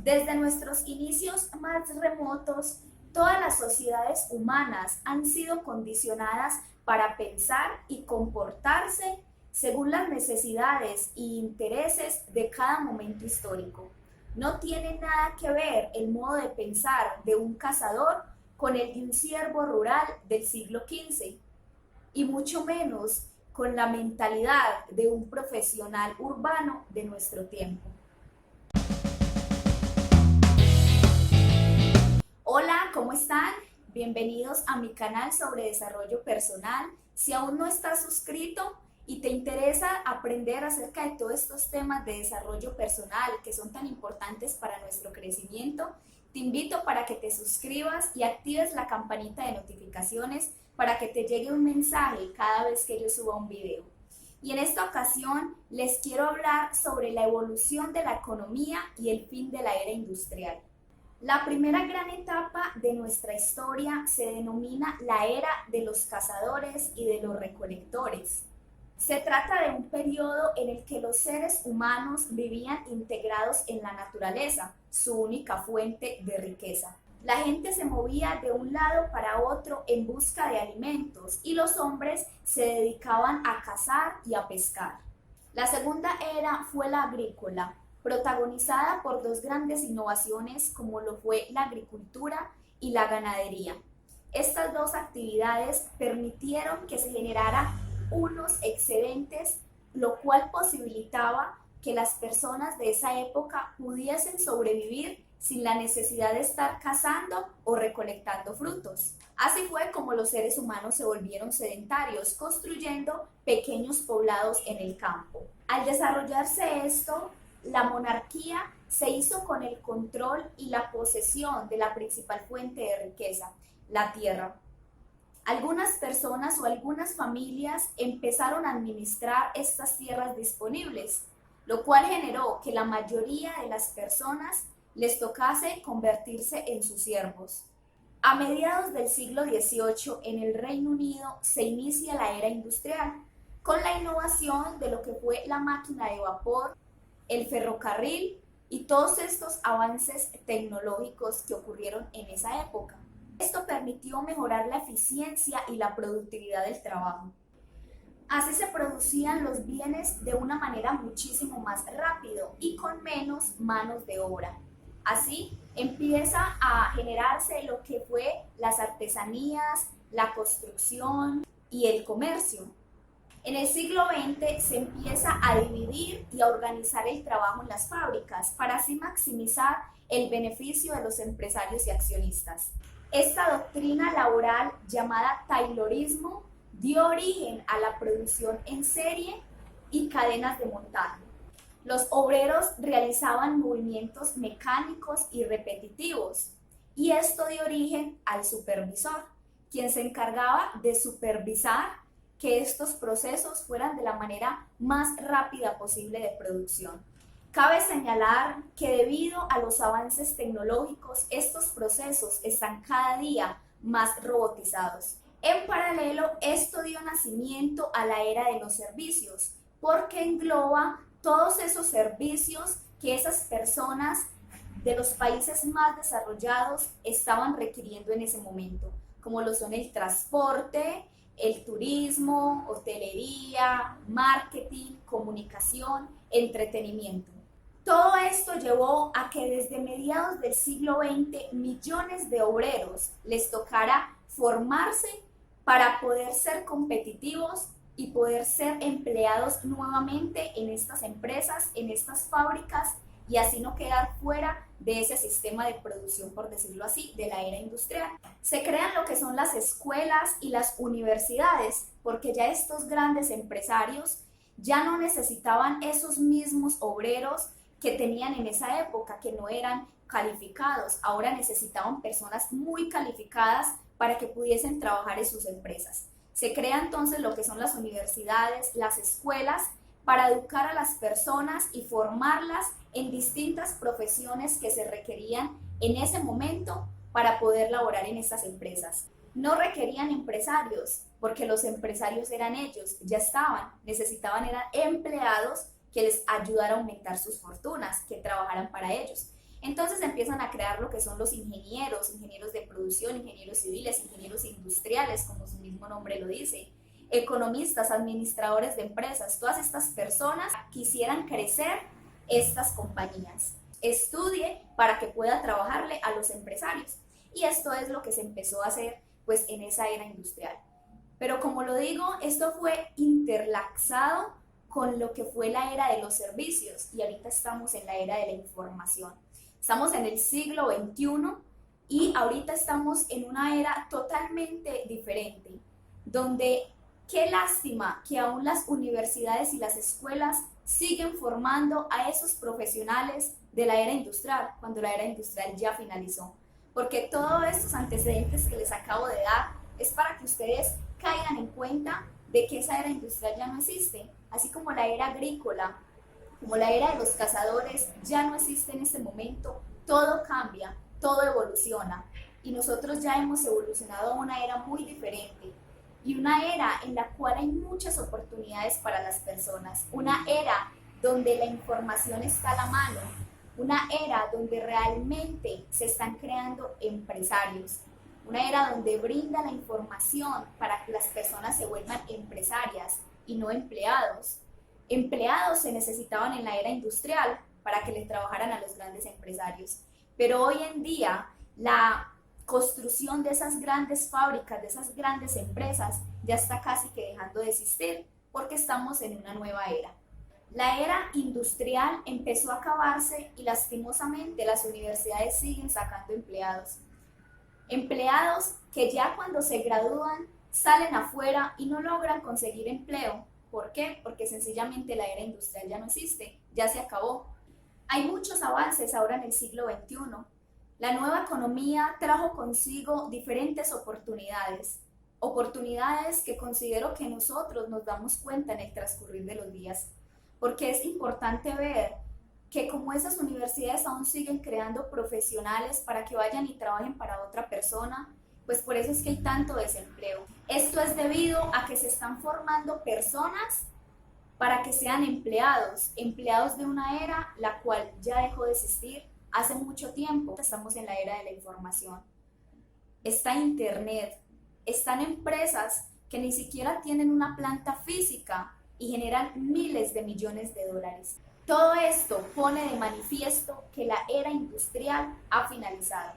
Desde nuestros inicios más remotos, todas las sociedades humanas han sido condicionadas para pensar y comportarse según las necesidades e intereses de cada momento histórico. No tiene nada que ver el modo de pensar de un cazador con el de un siervo rural del siglo XV, y mucho menos con la mentalidad de un profesional urbano de nuestro tiempo. Hola, ¿cómo están? Bienvenidos a mi canal sobre desarrollo personal. Si aún no estás suscrito y te interesa aprender acerca de todos estos temas de desarrollo personal que son tan importantes para nuestro crecimiento, te invito para que te suscribas y actives la campanita de notificaciones para que te llegue un mensaje cada vez que yo suba un video. Y en esta ocasión les quiero hablar sobre la evolución de la economía y el fin de la era industrial. La primera gran etapa de nuestra historia se denomina la era de los cazadores y de los recolectores. Se trata de un periodo en el que los seres humanos vivían integrados en la naturaleza, su única fuente de riqueza. La gente se movía de un lado para otro en busca de alimentos y los hombres se dedicaban a cazar y a pescar. La segunda era fue la agrícola, protagonizada por dos grandes innovaciones como lo fue la agricultura y la ganadería. Estas dos actividades permitieron que se generara unos excedentes, lo cual posibilitaba que las personas de esa época pudiesen sobrevivir sin la necesidad de estar cazando o recolectando frutos. Así fue como los seres humanos se volvieron sedentarios, construyendo pequeños poblados en el campo. Al desarrollarse esto, la monarquía se hizo con el control y la posesión de la principal fuente de riqueza, la tierra. Algunas personas o algunas familias empezaron a administrar estas tierras disponibles, lo cual generó que la mayoría de las personas les tocase convertirse en sus siervos. A mediados del siglo XVIII, en el Reino Unido se inicia la era industrial, con la innovación de lo que fue la máquina de vapor, el ferrocarril y todos estos avances tecnológicos que ocurrieron en esa época. Esto permitió mejorar la eficiencia y la productividad del trabajo. Así se producían los bienes de una manera muchísimo más rápido y con menos manos de obra. Así empieza a generarse lo que fue las artesanías, la construcción y el comercio. En el siglo XX se empieza a dividir y a organizar el trabajo en las fábricas para así maximizar el beneficio de los empresarios y accionistas. Esta doctrina laboral llamada Taylorismo dio origen a la producción en serie y cadenas de montaje. Los obreros realizaban movimientos mecánicos y repetitivos, y esto dio origen al supervisor, quien se encargaba de supervisar que estos procesos fueran de la manera más rápida posible de producción. Cabe señalar que debido a los avances tecnológicos, estos procesos están cada día más robotizados. En paralelo, esto dio nacimiento a la era de los servicios, porque engloba todos esos servicios que esas personas de los países más desarrollados estaban requiriendo en ese momento, como lo son el transporte, el turismo, hotelería, marketing, comunicación, entretenimiento. Todo esto llevó a que desde mediados del siglo XX millones de obreros les tocara formarse para poder ser competitivos y poder ser empleados nuevamente en estas empresas, en estas fábricas, y así no quedar fuera de ese sistema de producción, por decirlo así, de la era industrial. Se crean lo que son las escuelas y las universidades, porque ya estos grandes empresarios ya no necesitaban esos mismos obreros que tenían en esa época, que no eran calificados. Ahora necesitaban personas muy calificadas para que pudiesen trabajar en sus empresas. Se crean entonces lo que son las universidades, las escuelas, para educar a las personas y formarlas en distintas profesiones que se requerían en ese momento para poder laborar en estas empresas. No requerían empresarios, porque los empresarios eran ellos, ya estaban, necesitaban eran empleados que les ayudara a aumentar sus fortunas, que trabajaran para ellos. Entonces empiezan a crear lo que son los ingenieros, ingenieros de producción, ingenieros civiles, ingenieros industriales, como su mismo nombre lo dice, economistas, administradores de empresas. Todas estas personas quisieran crecer estas compañías. Estudie para que pueda trabajarle a los empresarios. Y esto es lo que se empezó a hacer pues en esa era industrial. Pero como lo digo, esto fue interlaxado con lo que fue la era de los servicios y ahorita estamos en la era de la información. Estamos en el siglo XXI y ahorita estamos en una era totalmente diferente, donde qué lástima que aún las universidades y las escuelas siguen formando a esos profesionales de la era industrial, cuando la era industrial ya finalizó. Porque todos estos antecedentes que les acabo de dar es para que ustedes caigan en cuenta de que esa era industrial ya no existe, así como la era agrícola, como la era de los cazadores ya no existe en este momento. Todo cambia, todo evoluciona y nosotros ya hemos evolucionado a una era muy diferente y una era en la cual hay muchas oportunidades para las personas, una era donde la información está a la mano, una era donde realmente se están creando empresarios, una era donde brinda la información para que las personas se vuelvan empresarias y no empleados. Empleados se necesitaban en la era industrial para que les trabajaran a los grandes empresarios, pero hoy en día la construcción de esas grandes fábricas, de esas grandes empresas, ya está casi que dejando de existir porque estamos en una nueva era. La era industrial empezó a acabarse y lastimosamente las universidades siguen sacando empleados. Empleados que ya cuando se gradúan salen afuera y no logran conseguir empleo. ¿Por qué? Porque sencillamente la era industrial ya no existe, ya se acabó. Hay muchos avances ahora en el siglo XXI. La nueva economía trajo consigo diferentes oportunidades, oportunidades que considero que nosotros nos damos cuenta en el transcurrir de los días, porque es importante ver que como esas universidades aún siguen creando profesionales para que vayan y trabajen para otra persona, pues por eso es que hay tanto desempleo. Esto es debido a que se están formando personas para que sean empleados, empleados de una era la cual ya dejó de existir hace mucho tiempo. Estamos en la era de la información. Está Internet, están empresas que ni siquiera tienen una planta física y generan miles de millones de dólares. Todo esto pone de manifiesto que la era industrial ha finalizado.